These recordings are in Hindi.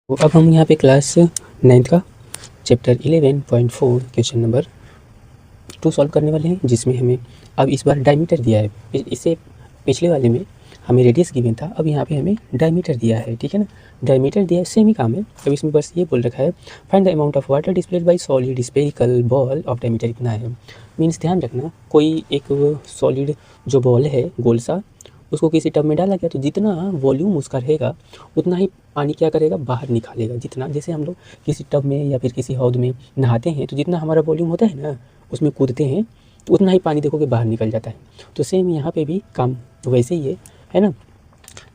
तो अब हम यहाँ पे क्लास 9th का चैप्टर 11.4 क्वेश्चन नंबर 2 सॉल्व करने वाले हैं, जिसमें हमें अब इस बार डायमीटर दिया है। इससे पिछले वाले में हमें रेडियस गिवन था, अब यहाँ पे हमें डायमीटर दिया है। ठीक है ना, डायमीटर दिया है, सेम ही काम है। अब इसमें बस ये बोल रखा है find the amount of water displayed bye solid spherical ball of diameter इतना है। मीन्स ध्यान रखना, कोई एक सॉलिड जो बॉल है गोल सा, उसको किसी टब में डाला गया तो जितना वॉल्यूम उसका रहेगा उतना ही पानी क्या करेगा, बाहर निकालेगा। जितना, जैसे हम लोग किसी टब में या फिर किसी हौद में नहाते हैं तो जितना हमारा वॉल्यूम होता है ना, उसमें कूदते हैं तो उतना ही पानी देखोगे बाहर निकल जाता है। तो सेम यहाँ पे भी काम वैसे ही है ना।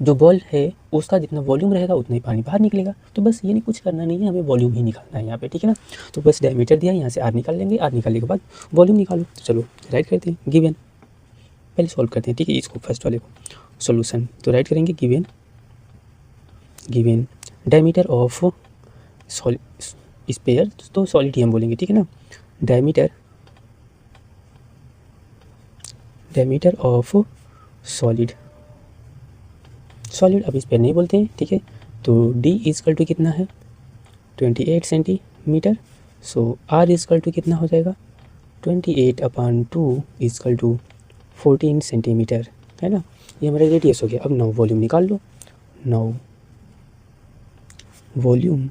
जो बॉल है उसका जितना वॉल्यूम रहेगा उतना ही पानी बाहर निकलेगा। तो बस ये नहीं, कुछ करना नहीं है, हमें वॉल्यूम ही निकालना है यहाँ पे। ठीक है ना, तो बस डायमीटर दिया है, यहाँ से आर निकाल लेंगे, आर निकालने के बाद वॉल्यूम निकालो। तो चलो राइट करते हैं, गिवन पहले सॉल्व करते हैं। ठीक है, इसको फर्स्ट वाले को सॉल्यूशन तो राइट करेंगे, गिवन डायमीटर ऑफ स्पेयर, तो सॉलिड ही हम बोलेंगे। ठीक है ना, डायमीटर ऑफ सॉलिड, अब स्पेयर नहीं बोलते हैं। ठीक है, तो डी इजकल टू कितना है 28 centimetre. So r equal to कितना हो जाएगा 28/2 इजकल टू 14 सेंटीमीटर, है ना। ये हमारा रेडियस हो गया। अब नाउ वॉल्यूम निकाल लो। Now volume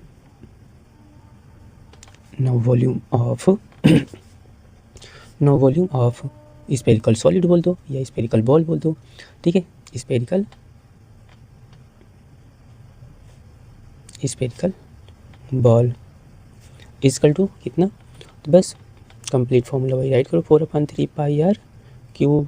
of spherical solid बोल दो या स्पेरिकल बॉल बोल दो। ठीक है, स्पेरिकल बॉल इजकल टू कितना, तो बस कंप्लीट फॉर्मूला वही राइट करो, 4/3 पाई आर क्यूब।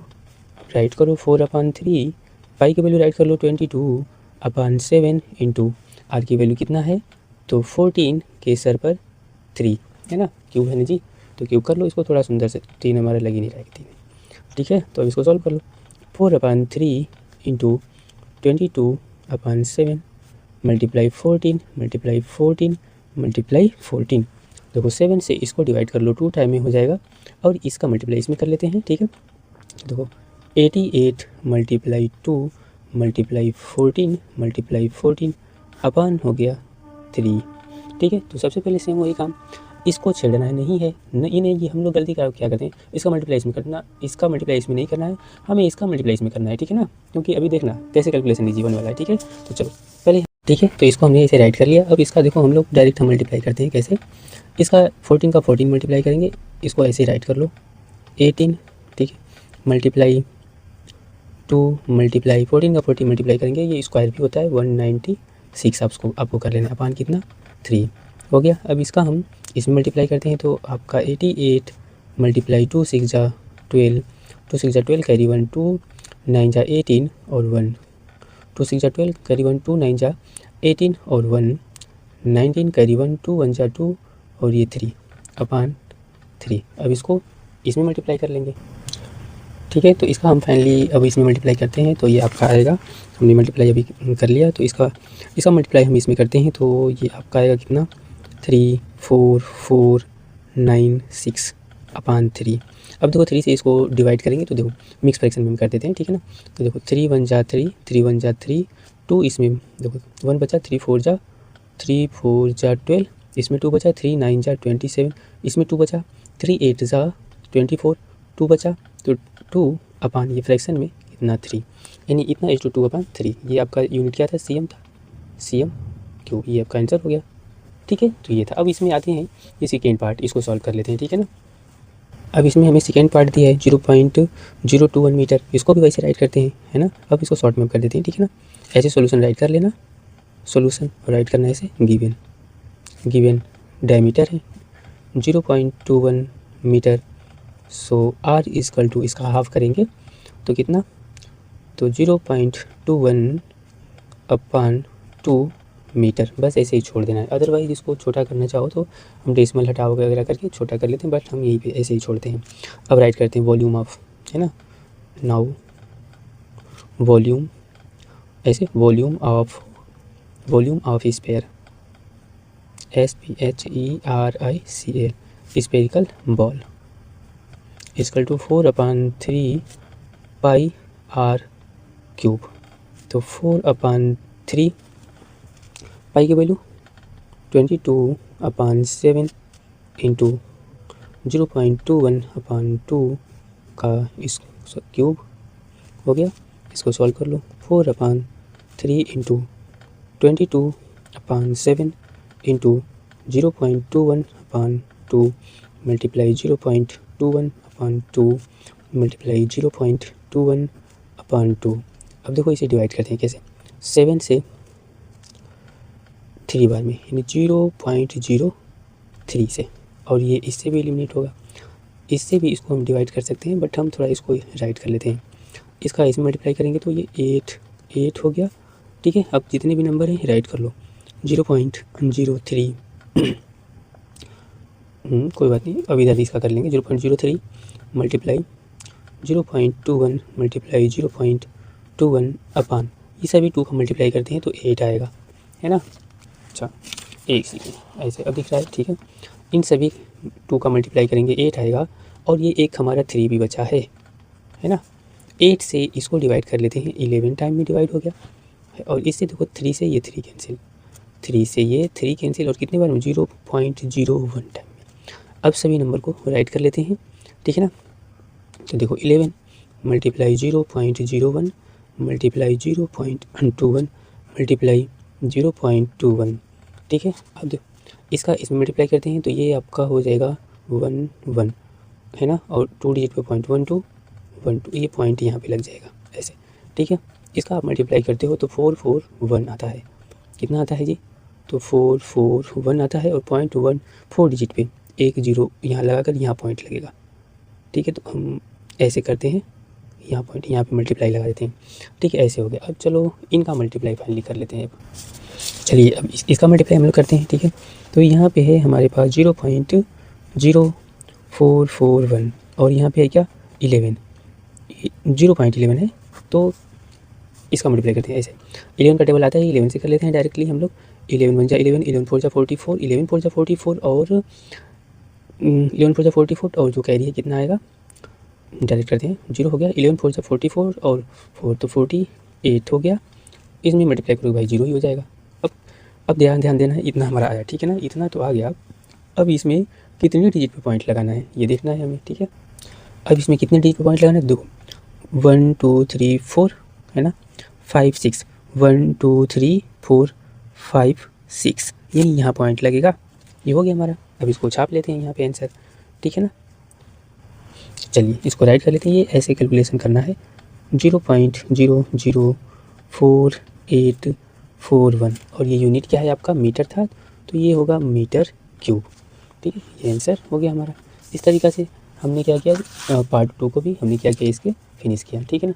राइट करो 4/3 पाई की वैल्यू राइट कर लो 22/7 इंटू आर की वैल्यू कितना है तो 14 के सर पर 3, है ना, क्यूब है ना जी, तो क्यूब कर लो इसको थोड़ा सुंदर से। 3 हमारा लगी नहीं रहेगी 3। ठीक है, तो अब इसको सॉल्व कर लो। 4/3 इंटू 22/7 मल्टीप्लाई 14 मल्टीप्लाई 14। देखो 7 से इसको डिवाइड कर लो, 2 टाइम में हो जाएगा, और इसका मल्टीप्लाई इसमें कर लेते हैं। ठीक है, देखो 88 मल्टीप्लाई 2 मल्टीप्लाई 14 अपान हो गया 3। ठीक है, तो सबसे पहले सेम वही काम, इसको छेड़ना नहीं है, नहीं ये हम लोग गलती क्या करते हैं, इसका मल्टीप्लाई इसमें करना, इसका मल्टीप्लाई इसमें नहीं करना है, हमें इसका मल्टीप्लाई इसमें करना है। ठीक है ना, क्योंकि अभी देखना कैसे कैलकुलेशन इजी होने वाला है। ठीक है, तो चलो पहले, ठीक है, तो इसको हमने इसे राइट कर लिया। अब इसका देखो हम लोग डायरेक्ट हम मल्टीप्लाई करते हैं। कैसे, इसका 14 का 14 मल्टीप्लाई करेंगे, इसको ऐसे राइट कर लो 18। ठीक है, मल्टीप्लाई 2 मल्टीप्लाई 14 का 14 मल्टीप्लाई करेंगे, ये स्क्वायर भी होता है 196, आपको कर लेना, अपान कितना 3 हो गया। अब इसका हम इसमें मल्टीप्लाई करते हैं, तो आपका 88 मल्टीप्लाई 2 6 जा 12, 2 6 जा 12 कैरी 1, 2 9 जा 18 और 1, 2 6 जा 12 कैरी 1, 2 9 जा 18 और 1 19 कैरी 1, 2 1 जा 2 और ये 3 अपान 3। अब इसको इसमें मल्टीप्लाई कर लेंगे। ठीक है, तो इसका हम फाइनली अब इसमें मल्टीप्लाई करते हैं, तो ये आपका आएगा, हमने मल्टीप्लाई अभी कर लिया, तो इसका मल्टीप्लाई हम इसमें करते हैं, तो ये आपका आएगा कितना 3496 अपान 3। अब देखो 3 से इसको डिवाइड करेंगे, तो देखो मिक्स फ्रैक्शन में हम कर देते हैं। ठीक है ना, तो देखो 3 1 जा 3, 3 1 जा 3, 2 इसमें देखो 1 बचा, 3 4 जा 12, इसमें 2 बचा, 3 9 जा 27, इसमें 2 बचा, 3 8 जा 24, 2 बचा, तो 2 अपान ये फ्रैक्शन में इतना 3, यानी इतना इज टू 2/3। ये आपका यूनिट क्या था, CM था, CM क्यों, ये आपका आंसर हो गया। ठीक है, तो ये था। अब इसमें आते हैं ये सेकेंड पार्ट, इसको सॉल्व कर लेते हैं। ठीक है ना, अब इसमें हमें सेकेंड पार्ट दिया है 0.021 मीटर, इसको भी वैसे राइट करते हैं, है ना। अब इसको शॉर्ट में कर देते हैं। ठीक है ना, ऐसे सॉल्यूशन राइट कर लेना, सॉल्यूशन और राइट करना ऐसे, गिवन डायमीटर है 0.21 metre. So r equal to, इसका हाफ करेंगे तो कितना, तो 0.21/2 मीटर, बस ऐसे ही छोड़ देना है। अदरवाइज इसको छोटा करना चाहो तो हम डेसिमल हटा वगैरह करके छोटा कर लेते हैं, बट हम यहीं पे ऐसे ही छोड़ते हैं। अब राइट करते हैं वॉल्यूम ऑफ, है ना, नाउ वॉल्यूम ऐसे, volume of sphere, SPHERICL spherical ball equal to 4/3 pi r cube. तो 4/3 पाई की वैल्यू 22/7 इंटू 0.21/2 का इस क्यूब हो गया। इसको सॉल्व कर लो। 4/3 इंटू 22/7 इंटू 0.21/2 मल्टीप्लाई 0.21/2 मल्टीप्लाई 0.21/2। अब देखो इसे डिवाइड करते हैं कैसे, 7 से 3 बार में यानी 0.03 से, और ये इससे भी एलिमिनेट होगा, इससे भी इसको हम डिवाइड कर सकते हैं, बट हम थोड़ा इसको राइट कर लेते हैं। इसका इसमें मल्टीप्लाई करेंगे तो ये 8 हो गया। ठीक है, अब जितने भी नंबर हैं राइट कर लो। 0.03 कोई बात नहीं, अब इधर इसका कर लेंगे। 0.03 मल्टीप्लाई 0.21 मल्टीप्लाई 0.21 अपान, ये सभी 2 का मल्टीप्लाई करते हैं तो 8 आएगा, है ना। अच्छा, एक सेकेंड, ऐसे अब दिख रहा है। ठीक है, इन सभी 2 का मल्टीप्लाई करेंगे 8 आएगा, और ये एक हमारा 3 भी बचा है ना। 8 से इसको डिवाइड कर लेते हैं, 11 टाइम में डिवाइड हो गया। और इससे देखो 3 से ये 3 कैंसिल, 3 से ये 3 कैंसिल, और कितने बार में 0.01 टाइम में। अब सभी नंबर को राइट कर लेते हैं, ठीक है ना। तो देखो 11 मल्टीप्लाई 0.01 मल्टीप्लाई 0.21 मल्टीप्लाई 0.21। ठीक है, अब देखो इसका इसमें मल्टीप्लाई करते हैं तो ये आपका हो जाएगा 1 है ना, और 2 डिजिट पे 0.12 ये पॉइंट यहाँ पे लग जाएगा ऐसे। ठीक है, इसका आप मल्टीप्लाई करते हो तो 441 आता है। कितना आता है जी, तो 441 आता है, और 0.1 4 डिजिट पे 1 0 यहाँ लगाकर यहाँ पॉइंट लगेगा। ठीक है, तो हम ऐसे करते हैं, यहाँ पॉइंट यहाँ पे मल्टीप्लाई लगा देते हैं। ठीक है, ऐसे हो गया। अब चलो इनका मल्टीप्लाई फाइनली कर लेते हैं। चलिए अब इसका मल्टीप्लाई हम लोग करते हैं। ठीक है, तो यहाँ पे है हमारे पास 0.0441, और यहाँ पे है क्या 11, 0.11 है, तो इसका मल्टीप्लाई करते हैं ऐसे। 11 का टेबल आता है, 11 से कर लेते हैं डायरेक्टली हम लोग। 11 1 जा 11, 11 4 जा 44, 11 4 जा 44, और 11 4 जा 44, और जो कैरी है कितना आएगा डायरेक्ट करते हैं, 0 हो गया। 11 4 जा 44, और 4 तो 48 हो गया। इसमें मल्टीप्लाई करोगे भाई 0 ही हो जाएगा। अब ध्यान देना है, इतना हमारा आया, ठीक है ना, इतना तो आ गया। अब इसमें कितने डिजिट पे पॉइंट लगाना है ये देखना है हमें। ठीक है, अब इसमें कितने डिजिट पे पॉइंट लगाना है, देखो 1 2 3 4 है ना, 5 6, 1 2 3 4 5 6, ये यहाँ पॉइंट लगेगा। ये हो गया हमारा। अब इसको छाप लेते हैं यहाँ पे आंसर, ठीक है ना। चलिए इसको राइट कर लेते हैं। ये ऐसे कैलकुलेशन करना है, 0.04841, और ये यूनिट क्या है आपका, मीटर था, तो ये होगा मीटर क्यूब। ठीक है, ये आंसर हो गया हमारा। इस तरीक़ा से हमने क्या किया, पार्ट 2 को भी हमने क्या किया इसके फिनिश किया। ठीक है ना।